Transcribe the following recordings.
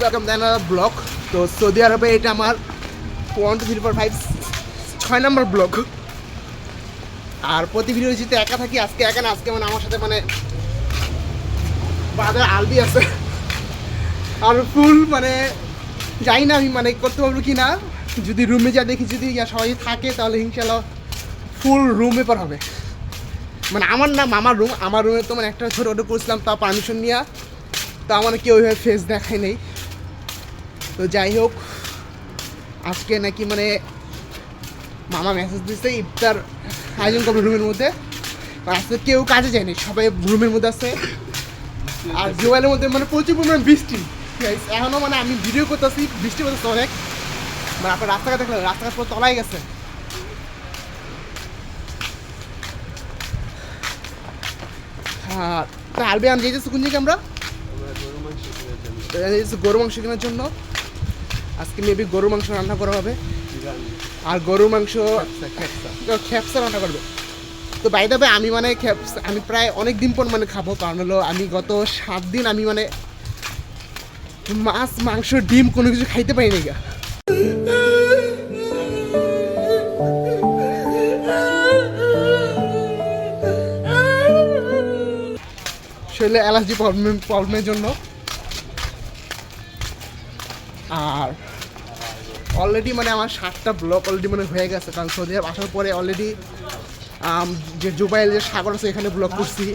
Welcome blog. তো Saudi আরবে এটা আমার 6 নম্বর ব্লগ। আর প্রতি ভিডিও যেতে একা থাকি, আজকে একা না, আজকে মানে আমার সাথে মানে বাজার আলবি আছে। আর ফুল মানে জানি না আমি মানে করতে পারবো কি না। যদি রুমে যা দেখি, যদি সবাই থাকে তাহলে ইনশাল্লাহ ফুল রুম পেপার হবে। মানে আমার নাম আমার রুমে তো মানে একটা ছোটো অটো করছিলাম, তা পারমিশন নিয়ে, তা মানে কেউ ওইভাবে ফেস দেখায় নেই। তো যাই হোক, আজকে নাকি মানে মামা মেসেজ দিচ্ছে ইফতার আয়োজন করবে রুমের মধ্যে। আজকে কেউ কাজে যায়নি, সবাই রুমের মধ্যে আছে। আর জোয়ালের মধ্যে মানে প্রচুর পরিমাণে বৃষ্টি। এখনও মানে আমি ভিডিও করতেছি, বৃষ্টি করতেছে অনেক। মানে আপনার রাস্তাঘাট দেখলেন, রাস্তাঘাট পুরো তলায় গেছে। হ্যাঁ, তা আলবিয়ান যেতেছি কোন দিকে আমরা গরু মাংস কেনার জন্য। আজকে মেবি গরুর মাংস রান্না করা হবে, আর গরুর মাংস খ্যাপসা রান্না করবে। তো বাই দ্য ওয়ে আমি মানে আমি প্রায় অনেক দিন পর মানে খাবো, কারণ হলো আমি গত 7 দিন আমি মানে মাছ মাংস ডিম কোনো কিছু খাইতে পারি না। শরীরে অ্যালার্জি প্রবলেমের জন্য। আর অলরেডি মানে আমার 7টা ব্লগ অলরেডি মানে হয়ে গেছে, কারণ সৌদি আরব আসার পরে অলরেডি যে জুবাইল যে সাগর আছে এখানে ব্লগ করছি,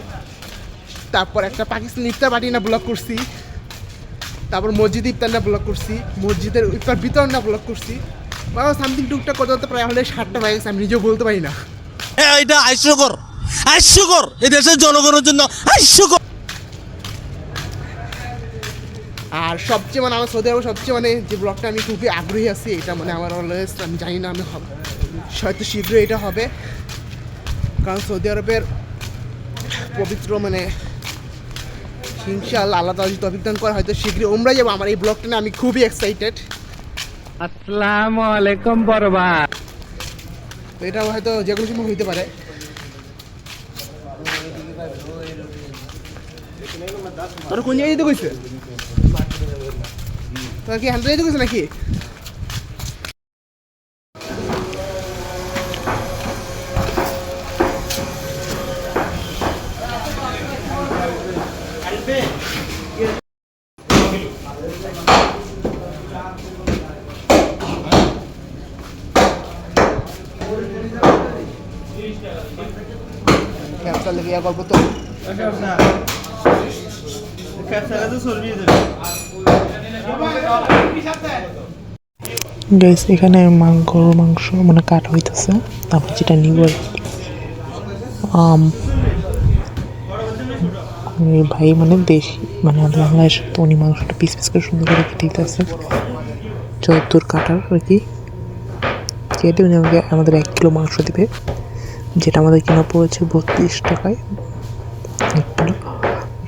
তারপর একটা পাকিস্তানি ইফতার পার্টি না ব্লগ করছি, তারপর মসজিদ ইফতার না ব্লগ করছি, মসজিদের ইফতার বিতরণ না ব্লগ করছি। সামথিং টুকটাক করতে করতে প্রায় অলরেডি 7টা হয়ে গেছে, আমি নিজেও বলতে পারি না। এটা হাস্যকর এই দেশের জনগণের জন্য হাস্যকর। আর সবচেয়ে মানে আমার সৌদি আরব সবচেয়ে মানে যে ব্লগটা আমি খুবই আগ্রহী আছি, এটা মানে আমার অলওয়েজ আমি জানি না আমি হয়তো শীঘ্রই এটা হবে, কারণ সৌদি আরবের পবিত্র মানে ইনশাআল্লাহ আল্লাহ তাআলা যদি তৌফিক দান করে হয়তো শীঘ্রই উমরায় যাবো। আমার এই ব্লগটা নিয়ে আমি খুবই এক্সাইটেড। আসসালামু আলাইকুম বরবা। তো এটা হয়তো যে কোনো সময় হইতে পারে। তোর কোন জায়গায় যেতে কইছে? তোর কি হ্যান্ডেল যেতে কইছে নাকি? ক্যাপসা লেগে ইয়া করবো তো। গাইস এখানে গরুর মাংস মানে কাটা হইতেছে, তারপর যেটা নিব ভাই মানে দেশি মানে বাংলাদেশ তো উনি মাংসটা পিস পিস করে সুন্দর করে কেটে দিতেছে, যতদূর কাটার আর কি কেটে উনি আমাকে আমাদের 1 কিলো মাংস দেবে, যেটা আমাদের কিনা পড়েছে 32 টাকায় 1 কিলো,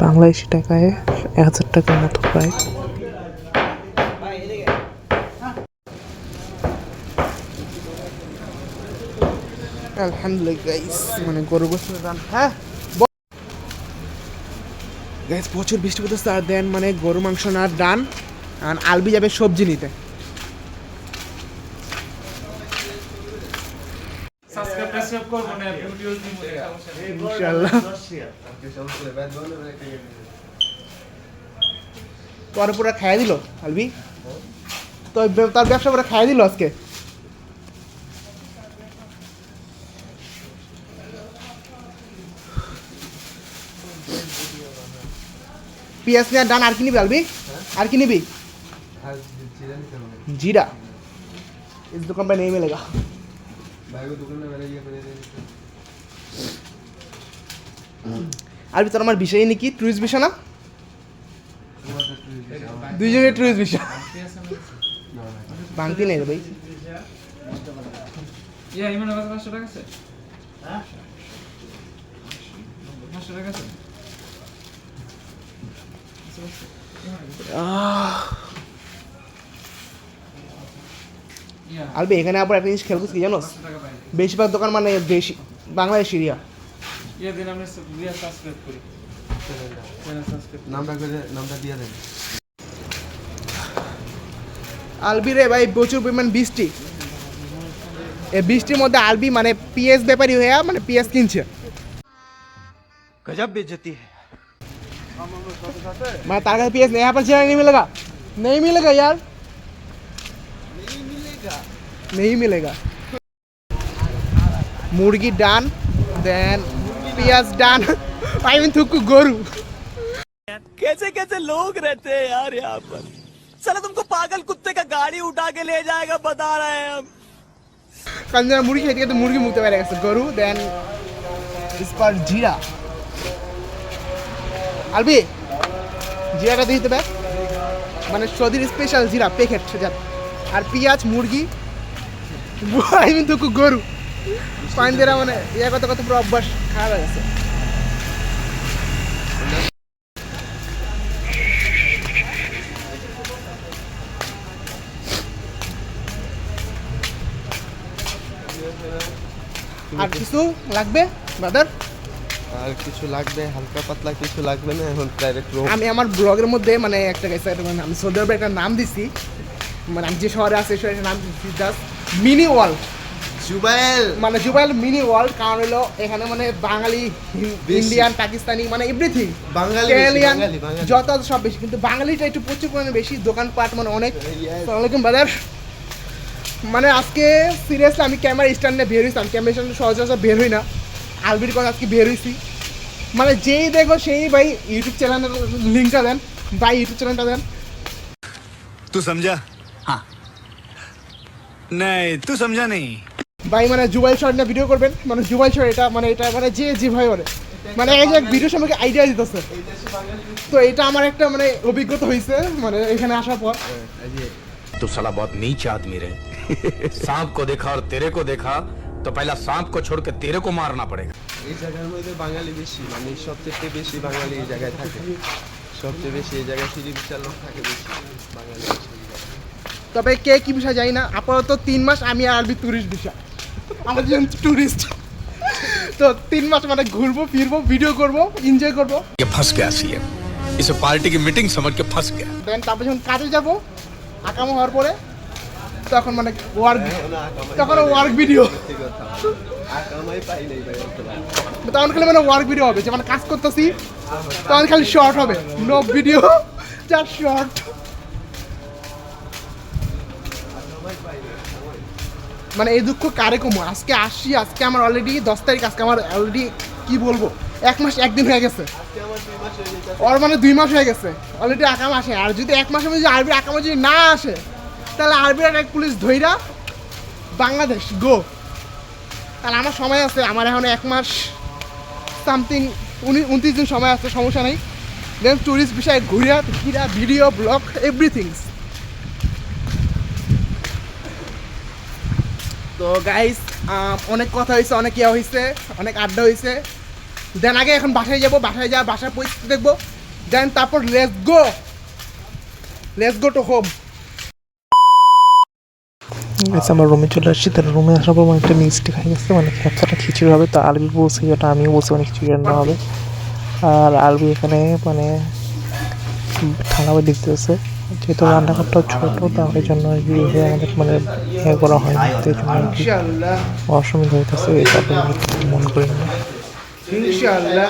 বাংলাদেশি টাকায় 1000 টাকার মতো প্রায়। আলহামদুলিল্লাহ গাইস, মানে গরু গোশতের রান। হ্যাঁ গাইস, প্রচুর বৃষ্টি পড়তেছে। আর দেন মানে গরু মাংস না ডান, আর আলবি যাবে সবজি নিতে। ইনশাআল্লাহ তোর পুরো খাইয়ে দিল আলবি, তো তার ব্যবসা পুরো খাইয়ে দিল আজকে। पियाज ने डान आर की निबी आलबी आर की निबी जीरा इस दुकान पे नहीं मिलेगा भाई को दुकान में मैंने ये आलबी তোর আমার বিষয় নাকি টুরিস্ট ভিসা না দুইজনের টুরিস্ট ভিসা বাংতি নেই রে ভাই ইয়া ইমান আবার 500 টাকা আছে হ্যাঁ 500 টাকা আছে আলবি এখানে আবার একটা জিনিস খেয়াল করছি কি জানোস, বেশিরভাগ দোকান মানে দেশি বাংলাদেশ এরিয়া। দিন আমি সাবস্ক্রাইব করি, নামটা দিয়ে দেন। আলবি রে ভাই প্রচুর পরিমাণ বৃষ্টি, এই বৃষ্টির মধ্যে আলবি মানে পিএস ব্যাপারী হয়ে মানে পিএস কিনছে। गजब बेइज्जती है। मैं तार का पीएस यहाँ पर चला नहीं मिलेगा, नहीं मिलेगा यार, नहीं मिलेगा। मुर्गी डान, देन पियाज डान, आई मीन थुक्कू गोरू। कैसे कैसे लोग रहते हैं यार यहाँ पर। साला तुमको पागल कुत्ते का गाड़ी उठा के ले जाएगा बता रहे हैं हम। कंजर मुर्गी खाई तो मुर्गी मुक्ते पारे गए गोरू, देन इस पर जीरा। আলবি জিরাটা দিতে হবে, মানে সৌদির স্পেশাল জিরা প্যাকেট সেটা, আর পেঁয়াজ মুরগি আই মিন তো গরু পানি দেওয়া মানে ইয়া কত কত পুরো অভ্যাস খারাপ হয়ে গেছে। আর কিছু লাগবে ব্রাদার? আর কিছু লাগবে, হালকা পাতলা কিছু লাগবে না, এখন ডাইরেক্ট আমি আমার ব্লগের মধ্যে মানে একটা গেছে, মানে আমি সৌদি আরবে একটা নাম দিছি, মানে আমি যে শহরে আছি শহরের নাম দিচ্ছি জাস্ট মিনি ওয়ার্ল্ড, জুবাইল। মানে জুবাইল মিনি ওয়ার্ল্ড। কারণ হলো এখানে মানে বাঙালি, ইন্ডিয়ান, পাকিস্তানি, মানে এভরিথিং, বাঙালি কেরালিয়ান বাঙালি, বাঙালি। যত আছে সব বেশি, কিন্তু বাঙালিটা একটু প্রচুর পরিমাণে বেশি, দোকানপাট মানে অনেক। আসসালামু আলাইকুম ব্রাদার। মানে আজকে সিরিয়াসলি আমি ক্যামেরা স্ট্যান্ডে বের হয়েছি, আমি ক্যামেরা স্ট্যান্ডে সহজে বের হই না, আলবির কথা আজকে বের হয়েছি। মানে যেই দেখো সেই ভাই ইউটিউব চ্যানেলের লিঙ্কটা দেন, ভাই ইউটিউব চ্যানেলটা দেন। तू समझा? हाँ। नहीं तू समझा नहीं। ভাই মানে জুবাইল শর্ট না ভিডিও করবেন, মানে জুবাইল শর্ট এটা মানে যে ভাই বলে মানে এই যে ভিডিও সম্পর্কে আইডিয়া দিতেছে, তো এটা আমার একটা মানে অভিজ্ঞতা হয়েছে মানে এখানে আসার পর। तू साला बहुत नीच आदमी रहे। सांप को देखा और तेरे को देखा तो पहला सांप को छोड़ के तेरे को मारना पड़ेगा। এই জায়গার মধ্যে বাঙালি বেশি, মানে সবচেয়ে বেশি বাঙালি এই জায়গায় থাকে, সবচেয়ে বেশি এই জায়গায় ফিলিপিন্সের লোক থাকে বেশি বাঙালি। তবে কে কি বিষয় জানি না, আপাতত 3 মাস আমি আর আরবি টুরিস্ট ভিসা, আমরা যেন টুরিস্ট, তো 3 মাস মানে ঘুরবো ফিরবো, ভিডিও করবো, এনজয় করবো। ये फंस गया सीएम, इसे पार्टी की मीटिंग समझ के फंस गया। দেন তারপর যখন কাজে যাবো আকাম হওয়ার পরে, তখন মানে ওয়ার্ক, তখন ওয়ার্ক ভিডিও, আকামাই পাই নাই ভাই বর্তমানে। তখন খালি মানে ওয়ার্ক ভিডিও হবে, যে মানে কাজ করতেছি তখন খালি শর্ট হবে, নো ভিডিও, জাস্ট শর্ট। মানে এই দুঃখ কারে কমো, আজকে আসছি, আজকে আমার অলরেডি 10 তারিখ, আজকে আমার অলরেডি কি বলবো 1 মাস 1 দিন হয়ে গেছে, ওর মানে 2 মাস হয়ে গেছে অলরেডি আকাম আসে। আর যদি 1 মাসের মধ্যে আরবির আকাম যদি না আসে, তাহলে আরবির এক পুলিশ ধইরা বাংলাদেশ গো। তাহলে আমার সময় আছে, আমার এখন 1 মাস সামথিং 29 দিন সময় আছে, সমস্যা নেই। দেন টুরিস্ট বিষয়ে ঘুরিয়া ফিরা, ভিডিও ব্লগ এভরিথিংস। তো গাইস অনেক কথা হয়েছে, অনেক ইয়া হয়েছে, অনেক আড্ডা হয়েছে। দেন আগে এখন বাসায় যাবো, বাসায় যা বাসার পরিস্থিতি দেখবো, দেন তারপর লেটস গো টু হোম। আচ্ছা আমরা রুমে চলে আসছি, তার রুমে আসার পর মানে একটা মিষ্টি খাই গেছে, মানে খেপসাটা খিচুড়ি হবে, তো আলবি বলছে ওটা, আমিও বলছি মানে খিচুড়ি রান্না হবে। আর আলবি এখানে মানে ঠান্ডা বাড়ি দিতেছে, যেহেতু রান্নাঘরটাও ছোটো, তো এই জন্য আর কি আমাদের মানে ইয়ে করা হয় না, তো এই জন্য আর কি ইনশাআল্লাহ অসুবিধা হইতেছে, তারপরে মন করি না। ইনশাআল্লাহ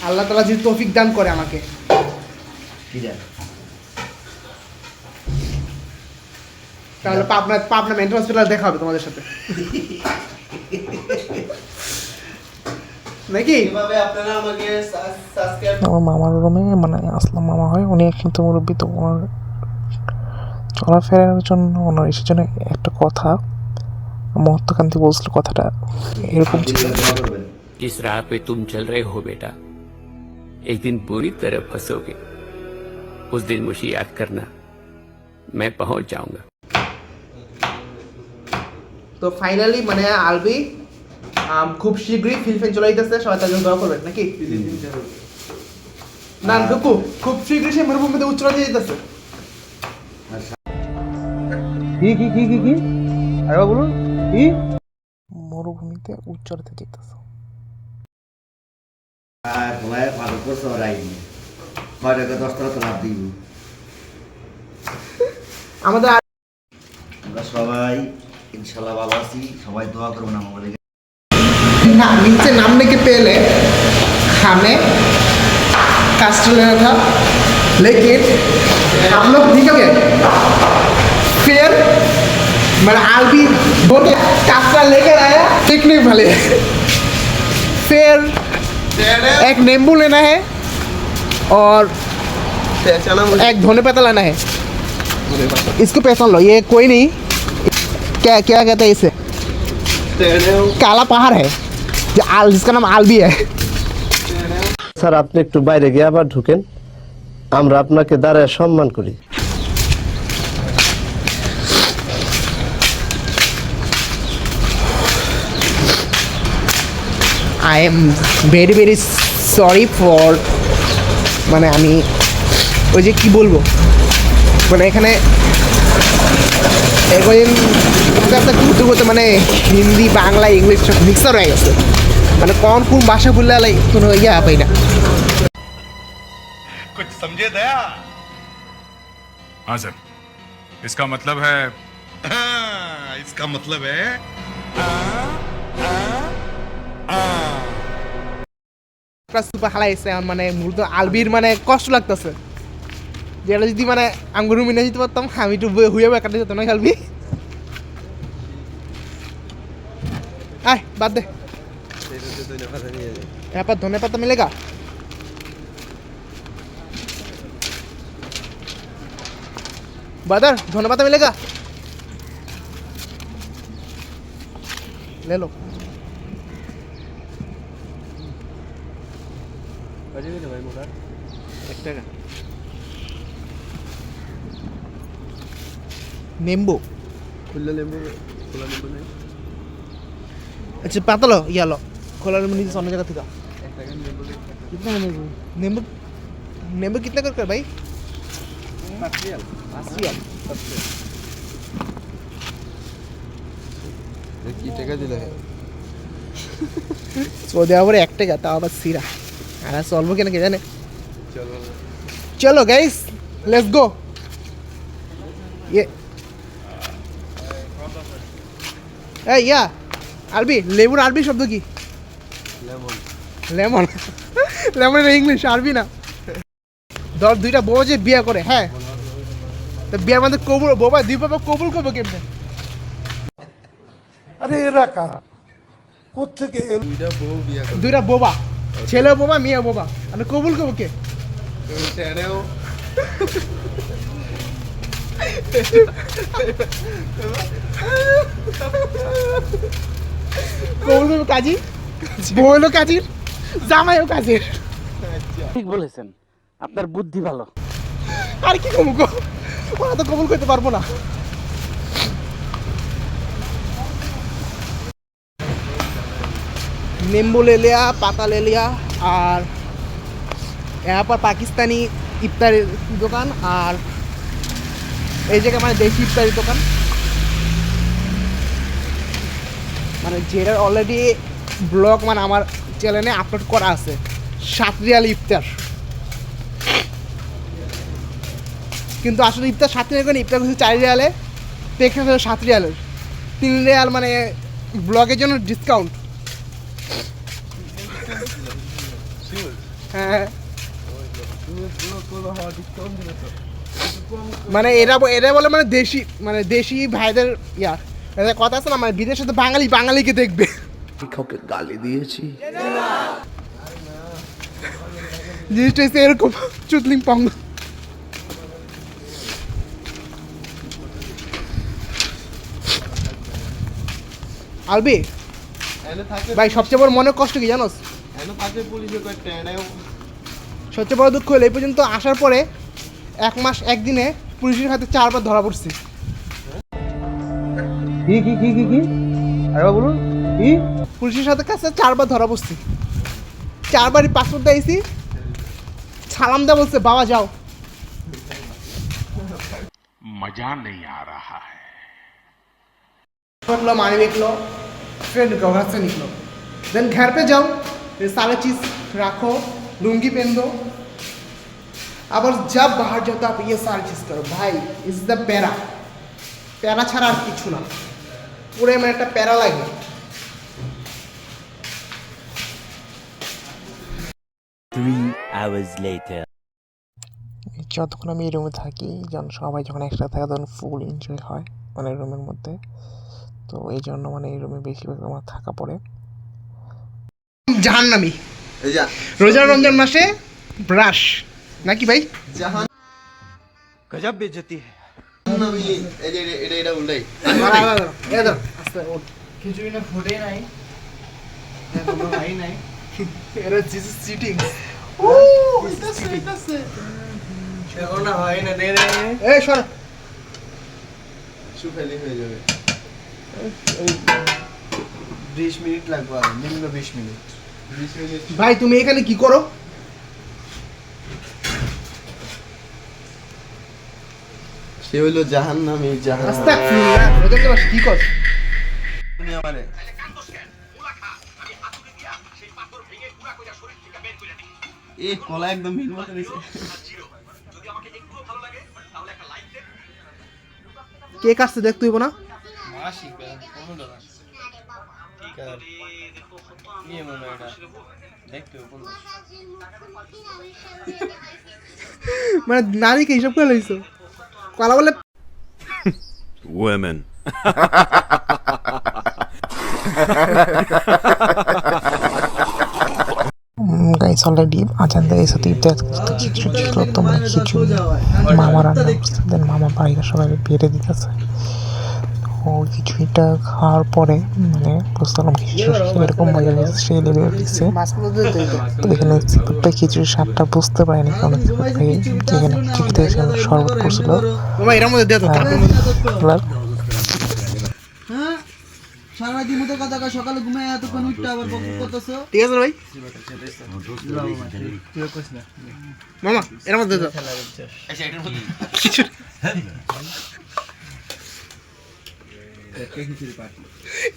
আল্লাহ তাআলা যদি তৌফিক দান করে আমাকে, তাহলে পাবনা মেন্টাল হসপিটাল দেখা হবে তোমাদের সাথে নাকি? কিভাবে আপনারা আমাকে সাবস্ক্রাইব আমার মামার রুমে মানে আসলাম মামা হয়, উনি কিন্তু মুরব্বী, তো ওনার চলাফেরার জন্য ওনার এসের জন্য একটা কথা মহাত্মাকান্তি বলছিল, কথাটা এরকম ছিল। जिस राह पे तुम चल रहे हो बेटा, एक दिन पूरी तरह फंसोगे। उस दिन मुझे याद करना, मैं पहुंच जाऊंगा। তো ফাইনালি মানে আলবি খুব শীঘ্রই ফিলিপাইন চলে যেতেছে, সবাই তার জন্য দোয়া করবেন নাকি? না দুকু খুব শীঘ্রই সে মরুভূমিতে উচ্চলা দিয়ে যেতেছে। কি আরে বলুন কি? মরুভূমিতে উচ্চরাতে যেতেছে। তোমার ভালো করছো রাইনি, 10 টাকা তো লাভ দিব। আমাদের আমরা সবাই इंशाल्लाह ভালো আছি সবাই দোয়া করবেন আমাদের ना नीचे नामने के पहले हमें कास्ट लेना था लेकिन हम लोग ठीक है फिर मैंने आलबी बोल कास्टा लेकर आया पिकनिक वाले फिर एक नींबू लेना है और एक धोने पत्ता लाना है इसको पहचान लो ये कोई नहीं क्या क्या कहते हैं इसे काला पहाड़ है जिसका नाम आलबी है স্যার আপনি একটু বাইরে গিয়ে আবার ঢুকেন আমরা আপনাকে দাঁড়ায় সম্মান করি I am very very sorry for মানে আমি ওই যে কী বলবো মানে এখানে একদিন ঘুরতে ঘুরতে মানে হিন্দি বাংলা ইংলিশ সব মিক্সার হয়ে গেছে মানে কোন ভাষা বললে কোনো ইয়া পাই না कुछ समझे दया हाँ सर इसका मतलब है इसका मतलब है সুপার হালাইছে মানে মূলত আলবির মানে কষ্ট লাগতেছে যেটা যদি মানে আঙ্গুর মিনে যেতে পারতাম আমি একটু হুয়ে কাটে যেতাম না আলবি আয় বাদ দে यहाँ पर धोने पत्ता मिलेगा बदर धोने पत्ता मिलेगा ले लो नींबू খুললে লেবু খোলা লেবু নেই अच्छा पता लो ये लो खोला नींबू नीचे सोने जगह थी कितना नींबू नींबू नींबू कितना कर भाई 80 रियाल কি টাকা দিলে सो दे आवर 1 টাকা তাও আবার সিরা আর সলভ কেন কে জানে চলো चलो गाइस लेट्स गो ये ए या আরবি লেবুর আরবি শব্দ কি লেমন লেমন লেমনের ইংলিশ আরবি না ধর দুইটা বউ যে বিয়ে করে হ্যাঁ তো বিয়ের মধ্যে কবুল বাবা দুই বাবা কবুল করবো কেমনে আরে এরা কারা কোত্থেকে দুইটা বউ বিয়া করে দুইটা বোবা ছেলে বোবা মেয়ে বোবা আর কবুল করবো কে টেনেও কবুল করবো কাজী বউ হলো কাজীর জামাইও কাজীর ঠিক বলেছেন আপনার বুদ্ধি ভালো আর কি কবুল কর ওরা তো কবুল করতে পারবো না नींबू ले लिया पाता ले लिया और यहाँ पर पाकिस्तानी इफ्तारी दुकान और এই জায়গায় মানে দেশি ইফতারি দোকান মানে যেটা অলরেডি ব্লগ মানে আমার চ্যানেলে আপলোড করা আছে 7 রিয়াল ইফতার কিন্তু আসলে ইফতার 7 রিয়াল করে ইফতার করছে 4 রিয়ালে দেখে 7 রিয়ালের 3 রিয়াল মানে ব্লগের জন্য ডিসকাউন্ট হ্যাঁ মানে এরা বলে মানে দেশি ভাইদের ইয়া এদের কথা আছে না মানে বিদেশে তো বাঙালিকে দেখবে কাউকে গালি দিয়েছি জিনিসটা হচ্ছে এরকম চুতলিং পং আলবি ভাই সবচেয়ে বড় মনের কষ্ট কি জানোস সবচেয়ে বড় দুঃখ হলো এই পর্যন্ত আসার পরে 1 মাস 1 দিনে পুলিশের হাতে 4 বার ধরা পড়ছি কি আরে বলুন কি পুলিশের সাথে কাছে 4 বার ধরা পড়ছি 4 বারই পাসপোর্ট দিয়েছি সালাম দা বলছে বাবা যাও मजा नहीं आ रहा है लो मानी देख लो फिर घर से निकलो देन घर पे जाओ फिर सारा चीज़ रखो लुंगी पहन दो अब जब बाहर जाओ तो आप ये सारी चीज़ करो भाई इज द पैरा প্যারা ছাড়া আর কিছু না, পুরো মানে একটা প্যারা লাগে। যতক্ষণ আমি এই রুমে থাকি, যখন সবাই যখন একসাথে থাকে তখন ফুল এনজয় হয় মানে রুমের মধ্যে। তো এই জন্য মানে এই রুমে বেশিরভাগ আমার থাকা পড়ে। জাহান্নামী রোজা রমজান মাসে ব্রাশ নাকি ভাই? गजब बेइज्जती है। এটা উল্টাই খিচুড়ি না ফুটে নাই, ভাই নাই, এরা জিসাস চিটিং। ও এটা এখন না হয় না, দে দে এই সর, সুফেলি হয়ে যাবে। 20 মিনিট লাগবে, নিম্ন 20 মিনিট। 20 মিনিট ভাই তুমি এখানে কি করো? সে হইলো জাহান্নামী, আস্তাগফিরুল্লাহ, রোজা মাস কি কর? আমারে এ কলা একদম মিল মতো দিছে। কে কাটছে দেখ তুই না? মানে নারীকে হিসাব করে লইছো কলা বলে Women. গাইস অলরেডি আজান দিয়ে এসে দিতে কিছু ছিল, তো মানে খিচুড়ি মামা রান্না করছে, দেন মামা বাড়িতে সবাই বেড়ে দিতেছে। তো খিচুড়িটা খাওয়ার পরে মানে বুঝতে পারলাম খিচুড়ি এরকম মজা লেগেছে, সেই লেভেল দিচ্ছে। তো এখানে সিপুরটা খিচুড়ির স্বাদটা বুঝতে পারিনি, কারণ সিপুর ভাই যেখানে খিচুড়িতে শরবত করছিল। এর মধ্যে দে তো সারাদিন মতো কথা কয়, সকালে ঘুমায় এতক্ষণ উঠতে আবার করতেছো। ঠিক আছে ভাই মামা, এর মধ্যে দে তো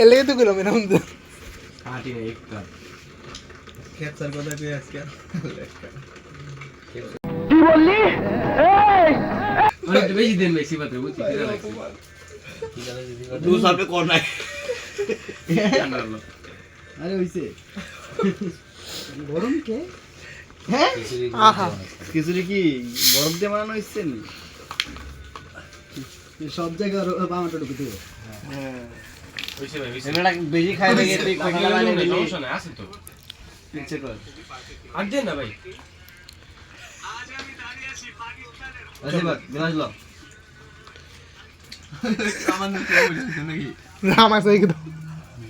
এলে তো গেলাম এর মধ্যে পার্টি না একটা খেতসার কথা কই আজকে কি বললি? এই অনেক বেশি দিন বেশি বাতে বুঝছি কি লাগছে তুই সবে কোন নাই আরে হইছে গরম কে? হ্যাঁ আহা খিচুড়ি কি গরম দিয়ে বানানো হইছে নি? সব জায়গায় বামাটা ঢুকে দেবো। হ্যাঁ হইছে ভাই হইছে এটা বেশি খাই লাগে তুই কইলা বানাই দিলি সমস্যা নাই আছে তো পিছে কর আর দেন না ভাই আচ্ছা বাদ গ্লাস লো কামান কে বলছিস নাকি রাম আছে একদম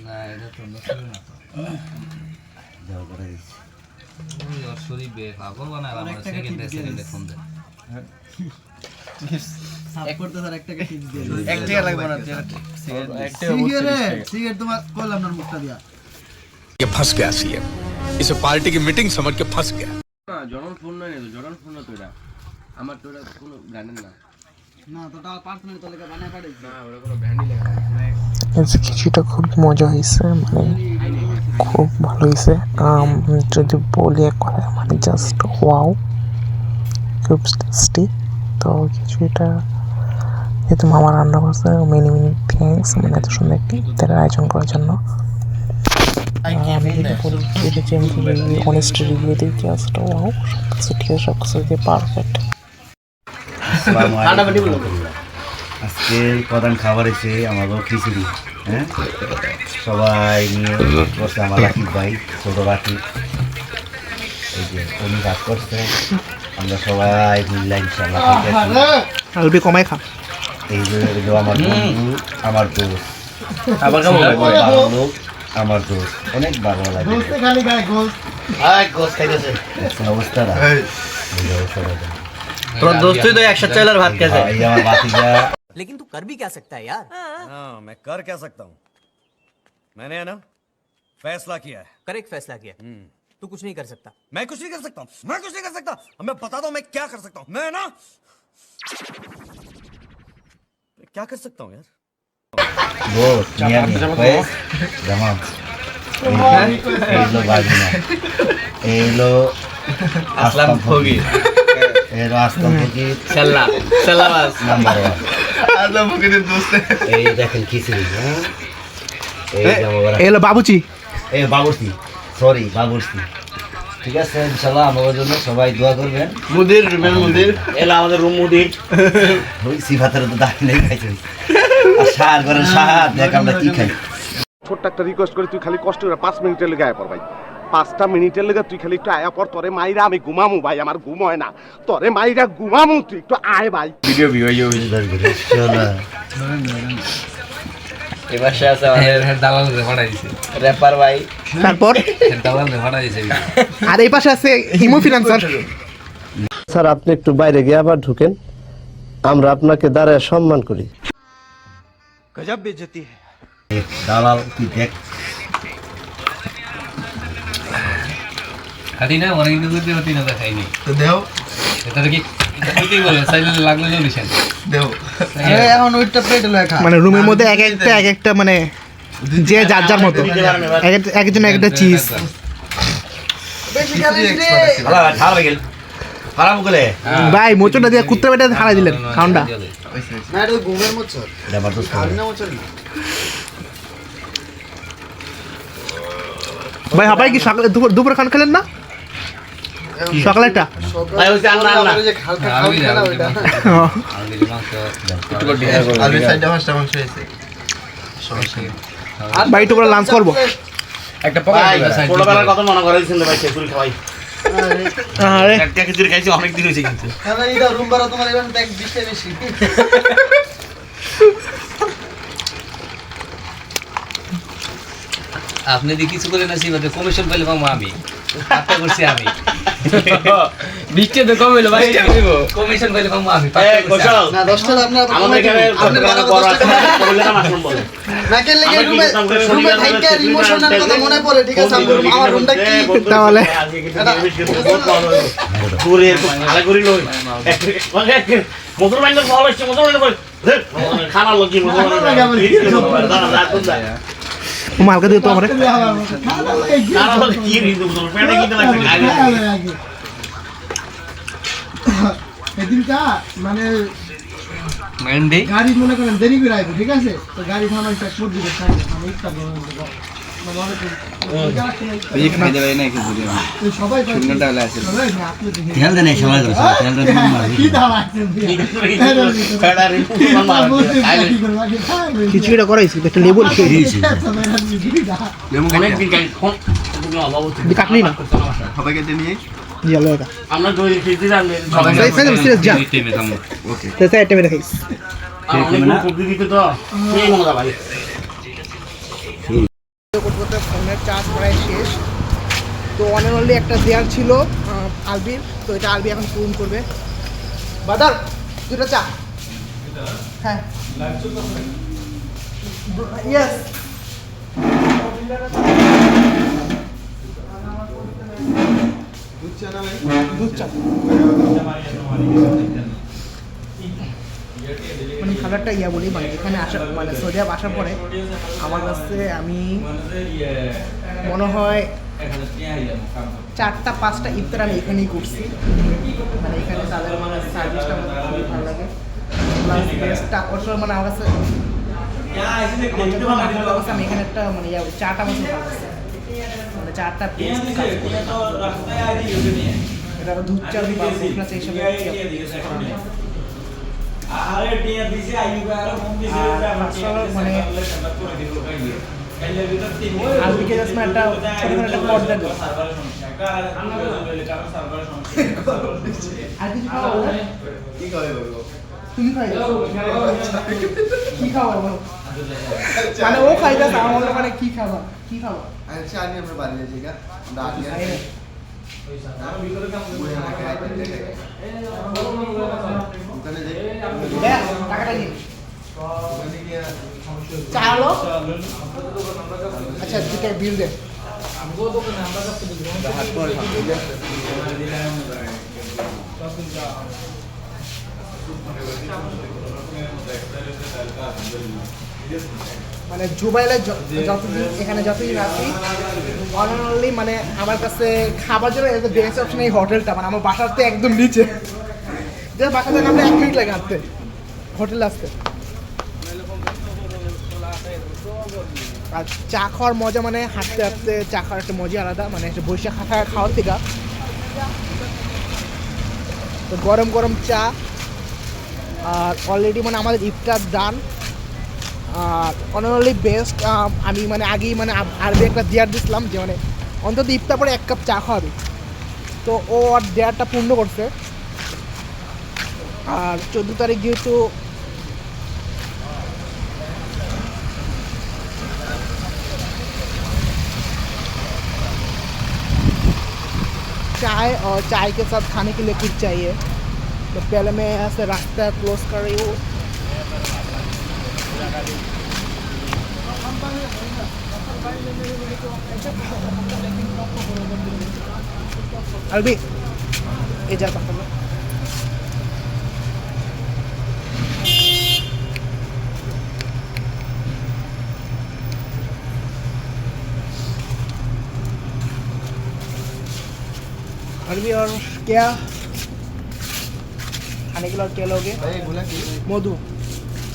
না এটা তো না যাও করে ওই অসরি বে পাগল বানালা আমরা সেকেন্ডে ফোন দে সাপ করতে স্যার 1 টাকা টিপস দিয়ে 1 টাকা লাগবে না সিগারেট তোমার কইলাম না মুখটা দিয়া। ये फंस गया सीएम, इसे पार्टी की मीटिंग समझ के फंस गया। না জরন ফোন নাই তো জরন ফোন না তোরা আমার তোরা কোনো জানেন না না তোটা পার্সোনালি তোকে বানায় পাঠাইছি না ওরা কোনো ব্র্যান্ডই লেখা নাই খিচুড়িটা খুব মজা হয়েছে, মানে খুব ভালো হয়েছে। যদি বলি এক কথায় মানে জাস্ট ওয়াও, খুব টেস্টি। তো খিচুড়িটা যেহেতু মামা রান্না করছে, মেনি মেনি থ্যাঙ্কস মানে এত সুন্দর একটা ইফতারের আয়োজন করার জন্য। আমি যদি বলি অনেস্ট রিভিউ দিই, জাস্ট ওয়াও, সব কিছু ঠিক আছে, সব কিছু দিয়ে পারফেক্ট। আজকে প্রধান খাবার এসে আমারও খিচুড়ি, হ্যাঁ সবাই নিয়ে বসে আমার রাকিব ভাই ছোটো রাকিব, এই যে উনি কাজ করছে, আমরা সবাই মিল্লা ইনশাল্লাহ আলবি কমাই খা। এই যে আমার বন্ধু, আমার দোস্ত, আমার ভালো লোক, আমার দোস্ত, অনেক ভালো লাগে অবস্থা না এই অবস্থাটা তোর দোস্তই তো একসাথে চাইলার ভাত খেয়েছে এই আমার বাতিজা। लेकिन तू कर भी क्या सकता है यार? हाँ मैं कर क्या सकता हूँ, मैंने है ना फैसला किया है। कर एक फैसला किया, तू कुछ नहीं कर सकता। मैं कुछ नहीं कर सकता हूँ, मैं कुछ नहीं कर सकता। अब मैं बताता हूँ मैं क्या कर सकता हूँ। मैं ना मैं क्या कर सकता हूँ यार। वो मियामी pues জামা এইলো বাগিনা এইলো আসলাম ফকির এর আসলাম ফকির সাল্লাহ সাল্লাবাস নাম্বার 1 এই দেখেন খিচুড়ি, হ্যাঁ এই যে আমার এলো বাবুচি। এই বাবুর্চি, সরি বাবুর্চি। ঠিক আছে, ইনশাল্লাহ আমাদের জন্য সবাই দোয়া করবেন। মুদির রুমের মুদির এলা আমাদের রুম মুদির ওই সিফাতের তো দাঁড়িয়ে নেই খাইছে। আর সার করেন সার, দেখ আমরা কি খাই। ছোট্ট একটা রিকোয়েস্ট করে তুই খালি কষ্ট করে 5 মিনিটের লেগে আয়া পর ভাই, 5টা মিনিটের লেগে তুই খালি একটু আয়া পর। তোরে মাইরা আমি ঘুমামু ভাই, আমার ঘুম হয় না। তোরে মাইরা ঘুমামু, তুই একটু আয় ভাই। ভিডিও ভিউ এবার সে আছে আমাদের দালাল রে ফাটাই দিছে র‍্যাপার ভাই। তারপর দালাল রে ফাটাই দিছে। আর এই পাশে আছে ইমো ফিনান্সার। স্যার আপনি একটু বাইরে গিয়ে আবার ঢুকেন, আমরা আপনাকে দাঁড়ায় সম্মান করি। गजब बेइज्जती है। দালাল তুই দেখ খাদি না অনেক দিন ধরে হতি না দেখাইনি তো দেও এটা কি কি বলে সাইলেন্ট লাগলো তো নিছেন দেও এখন ওইটা প্লেটে লয় খা। মানে রুমের মধ্যে এক একটা মানে যে যার যার মতো একজন একটা চিজ। বেশি খালি রে হালা ঠাল হয়ে গেল হারাম গলে ভাই মোচনটা দিয়ে কুত্তা বেটা হারাই দিলেন খাউন্ডা। না এটা ঘুমের মোচর, এটা বাদ দাও। আর না মোচর না। ভাই হাবাই কি সকালে দুপুর খান খেলেন না? সকালে একটা ভাই ওই জান না যে হালকা খাওয়া না ওইটা। আর এই সাইডে ফাস্ট মাংস হয়েছে। ভাই একটু পরে লাঞ্চ করবো। একটা পকেট ছোটবেলার কথা মনে করে দিছেন ভাই, খিচুড়ি খাওয়াই। আরে একটা খিচুড়ি খাইছি অনেক দিন হয়েছে কিন্তু। তাহলে এটা রুম ভাড়া তোমার এখানে ট্যাক্স 20 বেশি। আপনি দি কিছু করে না সিবাতে কমিশন পেলে পাবো আমি আটটা করছি আমি 20 তো কম হলো ভাই কমিশন পেলে পাবো আমি না 10 টাকা আপনারা আমাদের এখানে বড় আছে বললে না মাশরুম বলে না কে লেগে রুমে থাইকা ইমোশনাল কথা মনে পড়ে। ঠিক আছে আমার রুমটা কি তাহলে দূরে ভালো করি লই মোটর বাইন্ডার ভালো আছে, মোটর বাইন্ডার খানা লগি মোটর বাইন্ডার মালকা দিও তো আমারে। খানা লগি কি রিদু মোটর পেটে কিনতে লাগবে আগে এদিনটা মানে মেন্ডি গাড়ি মনে করেন দেরি করে আইবো, ঠিক আছে? তো গাড়ি থামাই শেষ করে দিবে সাইডে, আমি ইচ্ছা করব এই খাই দেবে না কি বলি সবাই শূন্যটা হলে আছে তেল দেনে সময় ধরে তেল দেনে কি দাও আছে খিচুড়িটা করাইছি, একটা লেবু খেয়ে দিয়েছি। অনেক দিন খাই ফোন কাটলি না সবাই কেটে নিয়ে ইয়ালো এটা আমরা দই খেতে যান সবাই সিরিয়াস যা টিমে থামো ওকে তো এটা মেরে খাইস। আমরা কবি দিতে তো সেই মজা ভাই। করতে ফোনের চার্জ প্রায় শেষ, তো অনেক অনলি একটা দেয়ার ছিল আলবির, তো এটা আলবি এখন পূরণ করবে। বাদার দুটো চা। হ্যাঁ ইয়েস দুধ চা। মানে খাবারটা ইয়া বলি, মানে এখানে আসা মানে সৌদি আরব আসার পরে আমার কাছে আমি মনে হয় 4টা-5টা ইফতার আমি এখানেই করছি। মানে এখানে তাদের মানে সার্ভিসটা আমার খুবই ভালো লাগে, প্লাস বেস্ট আকর্ষণ মানে আমার কাছে আমি এখানে একটা মানে চাটা আমার খুব ভালো লাগছে, মানে চাটা বেস্ট কাজ করে। এটা দুধ চা বা প্লাস এইসব মানে আলবিকে জাস্ট একটা ছোট করে একটা পর্দা দিই। আর কিছু খাওয়া কি খাওয়া তুমি খাই কি খাওয়া মানে ও খাই যাচ্ছে আমার মানে কি খাবা কি খাবা আচ্ছা আমি আমরা বাড়ি যাই গা আমরা আগে ওখানে যাই টাকাটা নিন চালো। আচ্ছা ঠিক আছে বিল দে। মানে জুবাইলে যতদিন এখানে যতদিন আসি অনলি মানে আমার কাছে খাবার জন্য বেস্ট অপশন এই হোটেলটা, মানে আমার বাসার তো একদম নিচে, যে বাসা থেকে আমরা 1 মিনিট লাগে আসতে হোটেলে আসতে। আর চা খাওয়ার মজা মানে হাঁটতে হাঁটতে চা খাওয়ার একটা মজা আলাদা, মানে একটা বৈশাখ খাওয়ার থেকে। তো গরম গরম চা, আর অলরেডি মানে আমাদের ইফতার ডান। আর অনলি বেস্ট, আমি মানে আগেই মানে আরবি একটা দেয়ার দিছিলাম যে মানে অন্তত ইফতার পরে 1 কাপ চা খাওয়াবে, তো ও আর দেয়ারটা পূর্ণ করছে। আর 14 তারিখ যেহেতু चाय और चाय के साथ खाने के लिए कुछ चाहिए, तो पहले मैं यहाँ से रास्ता क्लोज कर रही हूँ। अभी ये जाता हूँ अरबी। और क्या खाने के लिए और क्या लोगे? मधु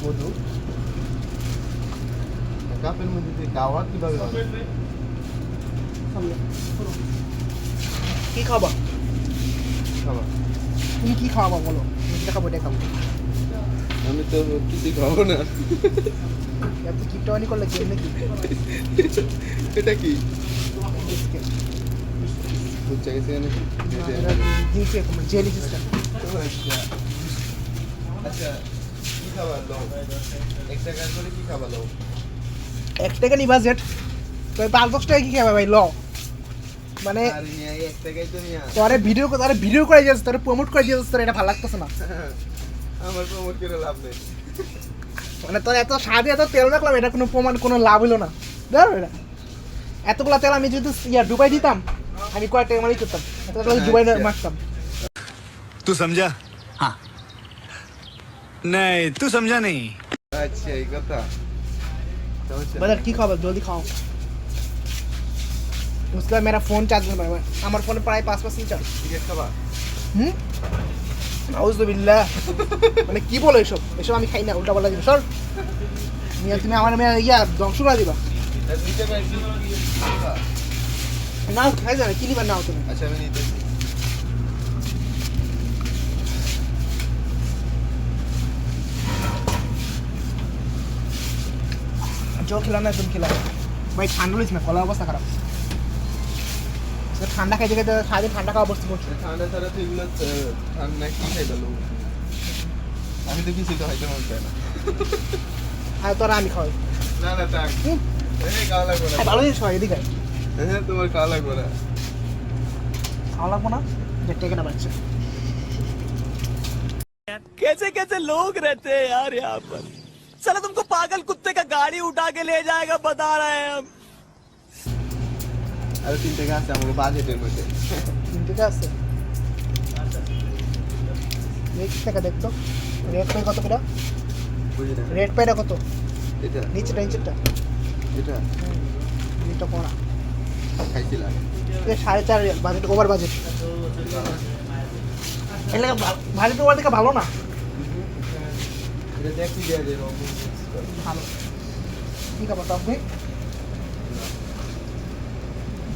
मधु কাপের মধ্যে দিয়ে দাওয়া কিভাবে হবে? কি খাবা? তুমি কি খাওয়াবা বলো? এটা খাবো, এটা খাবো। আমি তো কিছু খাবো না। এত কিপটানি করলে কি নাকি? এটা কি? বুঝতে গেছে নাকি? দিয়েছে তোমার জেলি সিস্টেম। আচ্ছা কি খাবার দাও? 1 টাকা করে কি খাবার দাও? 1 টাকা নি বাজেট, তো 5-10 টাকা কি খাবে ভাই? ল মানে তোরে ভিডিও করে যাচ্ছে, তোরে প্রমোট করে যাচ্ছে, তোর এটা ভালো লাগতেছে না? আমার প্রমোট করে লাভ নেই, মানে তোর এত স্বাদে এত তেল রাখলাম, এটা কোনো প্রমাণ কোনো লাভ হলো না। ধরো এটা এতগুলা তেল আমি যদি ডুবাই দিতাম, আমি কয়েক টাকা মারি করতাম, এতগুলো ডুবাই মারতাম। तू समझा? हाँ नहीं तू समझा नहीं। अच्छा ये কথা बदर की खबर जल्दी खाओ। उसका मेरा फोन चार्ज में है, हमारे फोन प्राय 5% चार्ज। ठीक है খাবার নাউজুবিল্লাহ, মানে কি বলো এসব? এসব আমি খাই না, উল্টা পাল্টা দিবা। সর মিয়া, তুমি আমার মেয়ে ধ্বংস করে দিবা। নাও খাই যাবে, কি নিবা নাও তুমি? আচ্ছা আমি নিতেছি। जो खिलाना है तुम खिलाओ भाई। ঠান্ডা হয়েছে না, গলার অবস্থা খারাপ। ঠান্ডা খাইতে খাইতে সারাদিন ঠান্ডা খাওয়া বসতে পড়ছে। ঠান্ডা ছাড়া তো এগুলো ঠান্ডা কি খাই দিল? আমি তো কিছু তো খাইতে মন চায় না। আর তোরা আমি খাওয়াই না না থাক, এই খাওয়া লাগবে না। ভালো জিনিস খাওয়াই, এদিকে হ্যাঁ তোমার খাওয়া লাগবে না। খাওয়া লাগবে না, যে টেকে না বাচ্চা। कैसे कैसे लोग रहते हैं यार यहाँ पर। साला तुमको पागल कुत्ते का गाड़ी उठा के ले जाएगा, बता रहे हैं हम। अरे 3 টাকা আছে আমাকে বাজেটের মধ্যে। 3 টাকা আছে, নেক্সট টাকা দেখতো রেট পাই কত করে? বুঝি না রেট পাইটা কত? এটা নিচেটা এটা এটা কোনা খাইছিলা এ 4.5 রিয়াল বাজেট, ওভার বাজেট। এলে ভালো তো ওদিকে ভালো না, এটা দেখি দিয়ে দে ভালো। কি খাবার টক ভাই?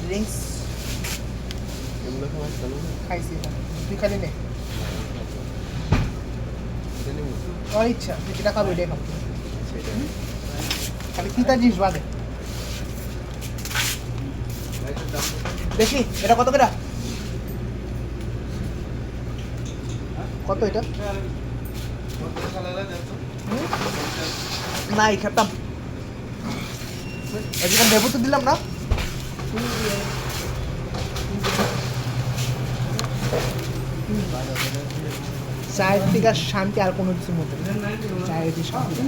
ড্রিঙ্কস এগুলো খাওয়া চলো না? খাইছি না, তুই খালি নে। ওই ইচ্ছা তুই যেটা খাবি ওইটাই খাবো, খালি তিতা জিনিস বাদে। দেখি এটা কত করে? কত এটা? নাই খেতাম, এদিকে দেবো তো দিলাম না। চায়ের থেকে শান্তি আর কোনো কিছুর মধ্যে চায়ের যে শান্তি।